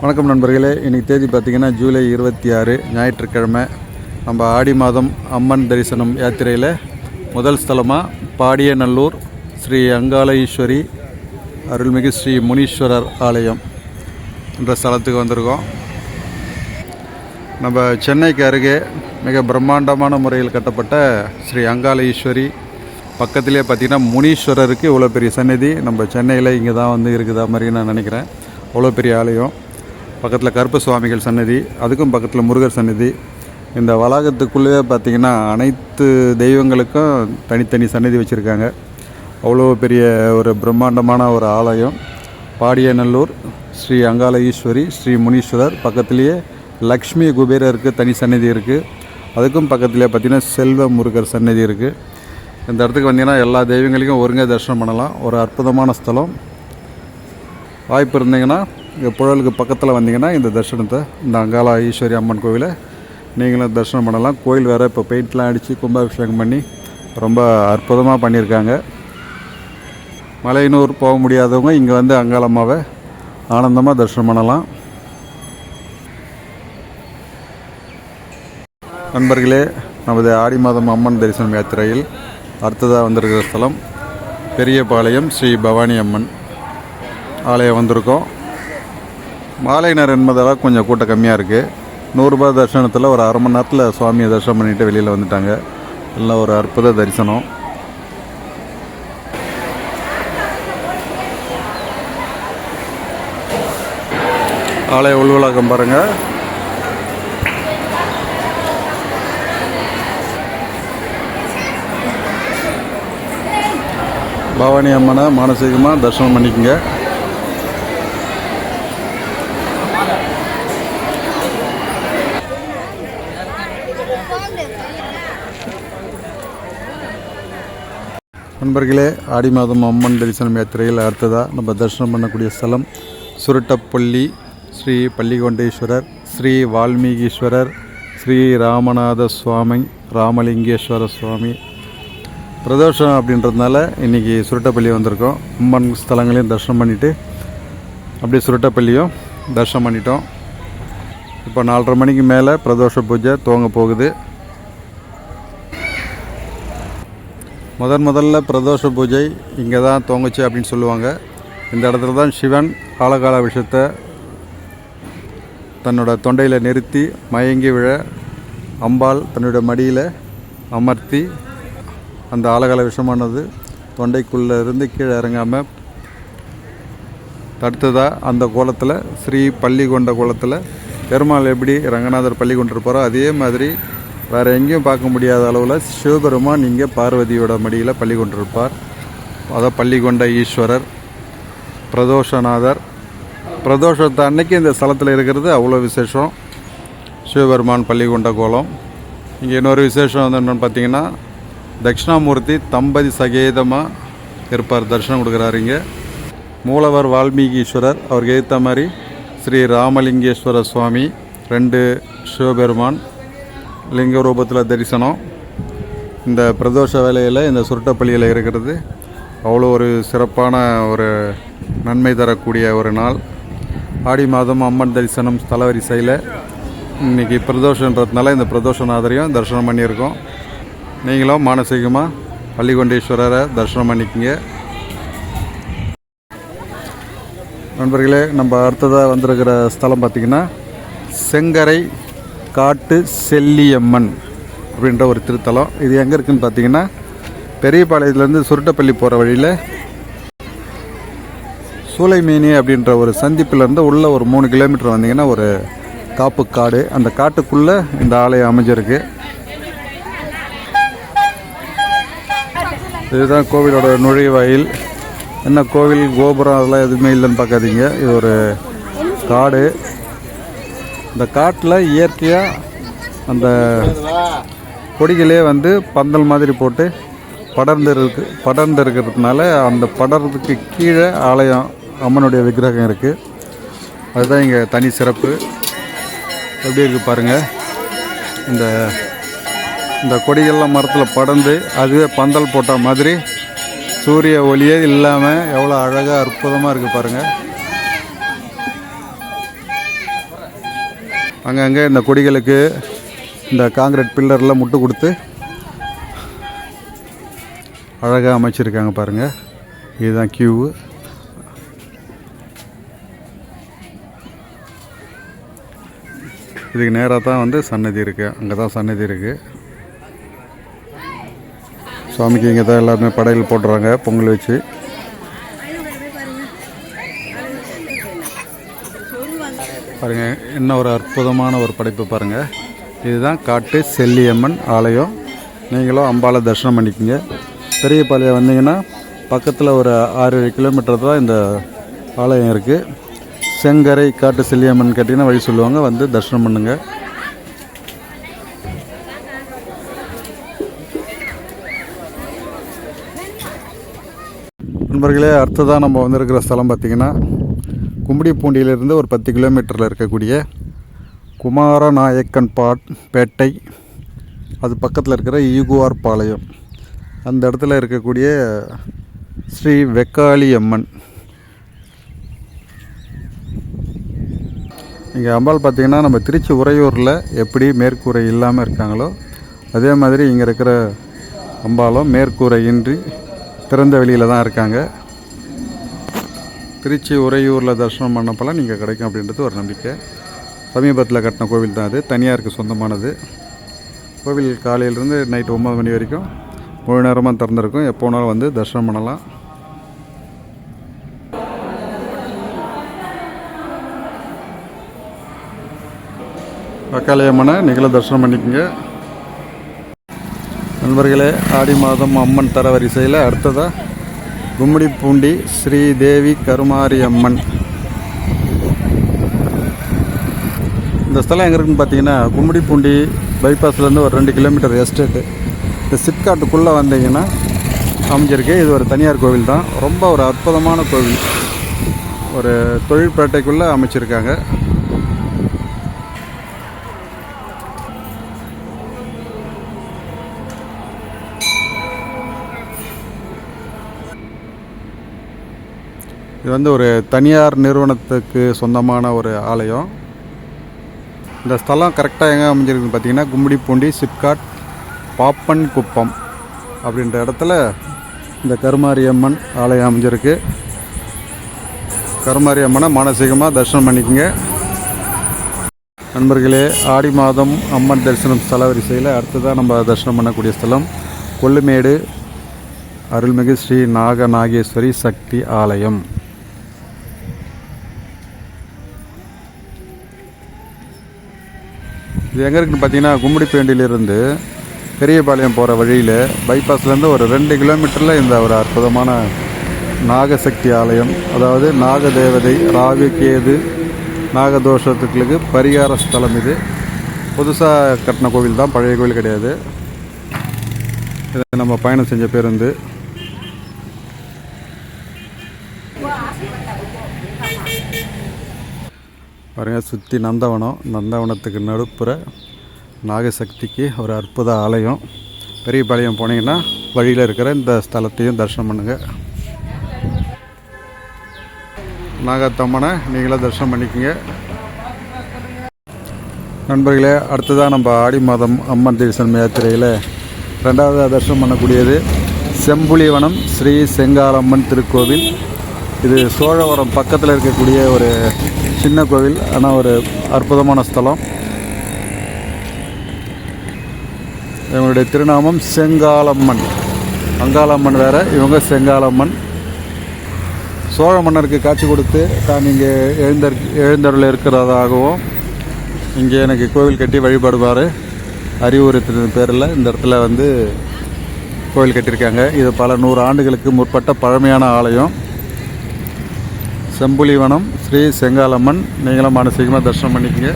வணக்கம் நண்பர்களே. இன்றைக்கி தேதி பார்த்திங்கன்னா ஜூலை 26 ஞாயிற்றுக்கிழமை. நம்ம ஆடி மாதம் அம்மன் தரிசனம் யாத்திரையில் முதல் ஸ்தலமாக பாடியநல்லூர் ஸ்ரீ அங்காள ஈஸ்வரி அருள்மிகு ஸ்ரீ முனீஸ்வரர் ஆலயம் என்ற ஸ்தலத்துக்கு வந்திருக்கோம். நம்ம சென்னைக்கு அருகே மிக பிரம்மாண்டமான முறையில் கட்டப்பட்ட ஸ்ரீ அங்காள ஈஸ்வரி பக்கத்திலே பார்த்திங்கன்னா முனீஸ்வரருக்கு இவ்வளோ பெரிய சன்னதி நம்ம சென்னையில் இங்கே தான் வந்து இருக்குதா மாதிரி நான் நினைக்கிறேன். அவ்வளோ பெரிய ஆலயம். பக்கத்தில் கருப்பு சுவாமிகள் சன்னதி, அதுக்கும் பக்கத்தில் முருகர் சன்னதி. இந்த வளாகத்துக்குள்ளே பார்த்திங்கன்னா அனைத்து தெய்வங்களுக்கும் தனித்தனி சன்னதி வச்சுருக்காங்க. அவ்வளோ பெரிய ஒரு பிரம்மாண்டமான ஒரு ஆலயம். பாடியநல்லூர் ஸ்ரீ அங்காள ஈஸ்வரி ஸ்ரீ முனீஸ்வரர் பக்கத்துலேயே லக்ஷ்மி குபேரருக்கு தனி சன்னதி இருக்குது. அதுக்கும் பக்கத்துலேயே பார்த்திங்கன்னா செல்வ முருகர் சன்னதி இருக்குது. இந்த இடத்துக்கு வந்தீங்கன்னா எல்லா தெய்வங்களையும் ஒருங்கே தரிசனம் பண்ணலாம். ஒரு அற்புதமான ஸ்தலம். வாய்ப்பு இருந்தீங்கன்னா இங்கே புழலுக்கு பக்கத்தில் வந்தீங்கன்னா இந்த தரிசனத்தை, இந்த அங்காள ஈஸ்வரி அம்மன் கோவிலை நீங்களும் தரிசனம் பண்ணலாம். கோயில் வேறு இப்போ பெயிண்ட்லாம் அடித்து கும்பாபிஷேகம் பண்ணி ரொம்ப அற்புதமாக பண்ணியிருக்காங்க. மலையனூர் போக முடியாதவங்க இங்கே வந்து அங்காளம்மாவை ஆனந்தமாக தரிசனம் பண்ணலாம். நண்பர்களே, நமது ஆடி மாதம் அம்மன் தரிசனம் யாத்திரையில் அடுத்ததாக வந்திருக்கிற ஸ்தலம் பெரியபாளையம் ஸ்ரீ பவானி அம்மன் ஆலயம் வந்திருக்கோம். மாலை நேரம் என்பதால் கொஞ்சம் கூட்டம் கம்மியாக இருக்குது. 100 ரூபாய் தரிசனத்தில் ஒரு அரை மணி நேரத்தில் சுவாமியை தரிசனம் பண்ணிவிட்டு வெளியில் வந்துட்டாங்க. எல்லாம் ஒரு அற்புத தரிசனம். ஆலய உள்வளாகம் பாருங்கள். பவானி அம்மனை மானசீகமாக தரிசனம் பண்ணிக்கோங்க. நண்பர்களே, ஆடி மாதம் அம்மன் தரிசனம் யாத்திரையில் அடுத்ததாக நம்ம தரிசனம் பண்ணக்கூடிய ஸ்தலம் சுருட்டப்பள்ளி ஸ்ரீ பள்ளிகொண்டேஸ்வரர் ஸ்ரீ வால்மீகீஸ்வரர் ஸ்ரீ ராமநாத சுவாமி ராமலிங்கேஸ்வர சுவாமி. பிரதோஷம் அப்படின்றதுனால இன்றைக்கி சுருட்டப்பள்ளி வந்திருக்கோம். அம்மன் ஸ்தலங்களையும் தரிசனம் பண்ணிவிட்டு அப்படியே சுருட்டப்பள்ளியும் தரிசனம் பண்ணிட்டோம். இப்போ 4:30 மணிக்கு மேலே பிரதோஷ பூஜை துவங்க போகுது. முதல்ல பிரதோஷ பூஜை இங்கே தான் துவங்குச்சு அப்படின்னு சொல்லுவாங்க. இந்த இடத்துல தான் சிவன் காலகால விஷயத்தை தன்னோட தொண்டையில் நிறுத்தி மயங்கி விழ அம்பாள் தன்னுடைய மடியில் அமர்த்தி அந்த ஆலகால விஷமானது தொண்டைக்குள்ளே இருந்து கீழே இறங்காமல் தடுத்ததாக அந்த கோலத்தில் ஸ்ரீ பள்ளி கொண்ட கோலத்தில் பெருமாள் எப்படி ரங்கநாதர் பள்ளி கொண்டிருப்பாரோ அதே மாதிரி வேறு எங்கேயும் பார்க்க முடியாத அளவில் சிவபெருமான் இங்கே பார்வதியோட மடியில் பள்ளி கொண்டிருப்பார். அதான் பள்ளி கொண்ட ஈஸ்வரர் பிரதோஷநாதர். பிரதோஷத்தை அன்னைக்கு இந்த ஸ்தலத்தில் இருக்கிறது அவ்வளோ விசேஷம். சிவபெருமான் பள்ளி கொண்ட கோலம். இங்கே இன்னொரு விசேஷம் வந்து என்னென்னு பார்த்தீங்கன்னா தட்சிணாமூர்த்தி தம்பதி சகேதமாக இருப்பார். தரிசனம் கொடுக்குறாரு. இங்கே மூலவர் வால்மீகீஸ்வரர், அவருக்கு ஏற்ற மாதிரி ஸ்ரீ ராமலிங்கேஸ்வர சுவாமி, 2 சிவபெருமான் லிங்க ரூபத்தில் தரிசனம். இந்த பிரதோஷ வேலையில் இந்த சுருட்டப்பள்ளியில் இருக்கிறது அவ்வளோ ஒரு சிறப்பான ஒரு நன்மை தரக்கூடிய ஒரு நாள். ஆடி மாதம் அம்மன் தரிசனம் ஸ்தல வரிசையில் இன்றைக்கி பிரதோஷன்றதுனால இந்த பிரதோஷநாதரையும் தரிசனம் பண்ணியிருக்கோம். நீங்களும் மானசீகமாக பள்ளிகொண்டேஸ்வரரை தரிசனம் பண்ணிக்கிங்க. நண்பர்களே, நம்ம அடுத்ததாக வந்திருக்கிற ஸ்தலம் பார்த்திங்கன்னா செங்கரை காட்டு செல்லியம்மன் அப்படின்ற ஒரு திருத்தலம். இது எங்கே இருக்குதுன்னு பார்த்தீங்கன்னா பெரியபாளையத்துலேருந்து சுருட்டப்பள்ளி போகிற வழியில் சூளைமேனி அப்படின்ற ஒரு சந்திப்பிலேருந்து உள்ளே ஒரு 3 கிலோமீட்டர் வந்தீங்கன்னா ஒரு காப்பு காடு. அந்த காட்டுக்குள்ளே இந்த ஆலயம் அமைஞ்சிருக்கு. இதுதான் கோவிலோட நுழைவாயில். என்ன கோவில் கோபுரம் அதெல்லாம் எதுவுமே இல்லைன்னு பார்க்காதீங்க. இது ஒரு காடு. இந்த காட்டில் இயற்கையாக அந்த கொடிகளே வந்து பந்தல் மாதிரி போட்டு படர்ந்து இருக்கிறதுனால அந்த படர்றதுக்கு கீழே ஆலயம் அம்மனுடைய விக்கிரகம் இருக்குது. அதுதான் இங்கே தனி சிறப்பு. எப்படி இருக்குது பாருங்கள். இந்த கொடிகள்லாம் மரத்தில் படர்ந்து அதுவே பந்தல் போட்ட மாதிரி சூரிய ஒளியே இல்லாமல் எவ்வளோ அழகாக அற்புதமாக இருக்குது பாருங்கள். அங்கங்கே இந்த கொடிகளுக்கு இந்த காங்கிரீட் பில்லரில் முட்டு கொடுத்து அழகாக அமைச்சிருக்காங்க பாருங்கள். இதுதான் கியூவு. இதுக்கு நேராக தான் வந்து சன்னதி இருக்குது. அங்கே தான் சன்னதி இருக்குது. சுவாமிக்கு இங்கே தான் எல்லாருமே படையல் போட்டுறாங்க பொங்கல் வச்சு. பாருங்கள், என்ன ஒரு அற்புதமான ஒரு படைப்பு பாருங்கள். இதுதான் காட்டு செல்லியம்மன் ஆலயம். நீங்களும் அம்பாளை தரிசனம் பண்ணிக்கோங்க. பெரியபாளையம் வந்தீங்கன்னா பக்கத்தில் ஒரு 6-7 கிலோமீட்டர் தான் இந்த ஆலயம் இருக்குது. செங்கரை காட்டு செல்லியம்மன் கேட்டிங்கன்னா வழி சொல்லுவாங்க, வந்து தரிசனம் பண்ணுங்க. நண்பர்களே, அடுத்ததாக நம்ம வந்திருக்கிற ஸ்தலம் பார்த்திங்கன்னா கும்மிடிப்பூண்டியிலிருந்து ஒரு 10 கிலோமீட்டரில் இருக்கக்கூடிய குமாரநாயக்கன் பேட்டை, அது பக்கத்தில் இருக்கிற ஈகுவார் பாளையம், அந்த இடத்துல இருக்கக்கூடிய ஸ்ரீ வெக்காளி அம்மன். இங்கே அம்பாள் பார்த்திங்கன்னா நம்ம திருச்சி உறையூரில் எப்படி மேற்கூரை இல்லாமல் இருக்காங்களோ அதே மாதிரி இங்கே இருக்கிற அம்பாலும் மேற்கூரை இன்றி திறந்த வெளியில் தான் இருக்காங்க. திருச்சி உறையூரில் தரிசனம் பண்ணப்பெல்லாம் நீங்கள் கிடைக்கும் அப்படின்றது ஒரு நம்பிக்கை. சமீபத்தில் கட்டின கோவில் தான் அது, தனியாருக்கு சொந்தமானது. கோவில் காலையிலேருந்து நைட்டு 9 மணி வரைக்கும் முழு நேரமாக திறந்துருக்கும். எப்போ வேணாலும் வந்து தரிசனம் பண்ணலாம். வெக்காளி அம்மனை நீங்களும் தரிசனம் பண்ணிக்கோங்க. நண்பர்களே, ஆடி மாதம் அம்மன் தரவரிசையில் அடுத்ததாக கும்மிடிப்பூண்டி ஸ்ரீதேவி கருமாரி அம்மன். இந்த ஸ்தலம் எங்கே இருக்குன்னு பார்த்தீங்கன்னா கும்மிடிப்பூண்டி பைபாஸ்லேருந்து ஒரு 2 கிலோமீட்டர் எஸ்டேட்டு. இந்த சிப்காட்டுக்குள்ளே வந்தீங்கன்னா அமைஞ்சிருக்கு. இது ஒரு தனியார் கோவில் தான். ரொம்ப ஒரு அற்புதமான கோவில். ஒரு தொழிற்பேட்டைக்குள்ளே அமைச்சிருக்காங்க. இது வந்து ஒரு தனியார் நிறுவனத்துக்கு சொந்தமான ஒரு ஆலயம். இந்த ஸ்தலம் கரெக்டாக எங்கே அமைஞ்சிருக்குன்னு பார்த்தீங்கன்னா கும்மிடிப்பூண்டி சிப்காட் பாப்பன் குப்பம் அப்படின்ற இடத்துல இந்த கருமாரி அம்மன் ஆலயம் அமைஞ்சிருக்கு. கருமாரி அம்மனை மானசீகமாக தரிசனம் பண்ணிக்கோங்க. நண்பர்களே, ஆடி மாதம் அம்மன் தரிசனம் ஸ்தல வரிசையில் அடுத்ததாக நம்ம தரிசனம் பண்ணக்கூடிய ஸ்தலம் கொல்லுமேடு அருள்மிகு ஸ்ரீ நாகநாகேஸ்வரி சக்தி ஆலயம். இது எங்கே இருக்குன்னு பார்த்தீங்கன்னா கும்மிடிப்பூண்டியிலிருந்து பெரியபாளையம் போகிற வழியில் பைபாஸ்லேருந்து ஒரு 2 கிலோமீட்டரில் இந்த ஒரு அற்புதமான நாகசக்தி ஆலயம், அதாவது நாகதேவதை ராகு கேது நாகதோஷத்துக்கு பரிகார ஸ்தலம். இது புதுசாக கட்டின கோவில் தான், பழைய கோவில் கிடையாது. இது நம்ம பயணம் செஞ்ச பேருந்து. பாருங்கள், சுற்றி நந்தவனத்துக்கு நடுப்புற நாகசக்திக்கு ஒரு அற்புத ஆலயம். பெரியபாளையம் போனீங்கன்னா வழியில் இருக்கிற இந்த ஸ்தலத்தையும் தரிசனம் பண்ணுங்கள். நாகத்தம்மனை நீங்களும் தரிசனம் பண்ணிக்கோங்க. நண்பர்களே, அடுத்ததாக நம்ம ஆடி மாதம் அம்மன் தரிசனம் யாத்திரையில் 2வது தரிசனம் பண்ணக்கூடியது செம்புலிவனம் ஸ்ரீ செங்காலம்மன் திருக்கோவில். இது சோழவரம் பக்கத்தில் இருக்கக்கூடிய ஒரு சின்ன கோவில், ஆனால் ஒரு அற்புதமான ஸ்தலம். இவங்களுடைய திருநாமம் செங்காலம்மன். அங்காளம்மன் வேறு, இவங்க செங்காலம்மன். சோழ மன்னருக்கு காட்சி கொடுத்து தான் இங்கே எழுந்தருள் இருக்கிறதாகவும் இங்கே எனக்கு கோவில் கட்டி வழிபடுவார் அறிவுறுத்தின பேரில் இந்த இடத்துல வந்து கோவில் கட்டியிருக்காங்க. இது பல 100 ஆண்டுகளுக்கு முற்பட்ட பழமையான ஆலயம். செம்புலிவனம் ஸ்ரீ செங்காலம்மன் நீங்களும் மானசீகமாக தரிசனம் பண்ணிக்கங்க.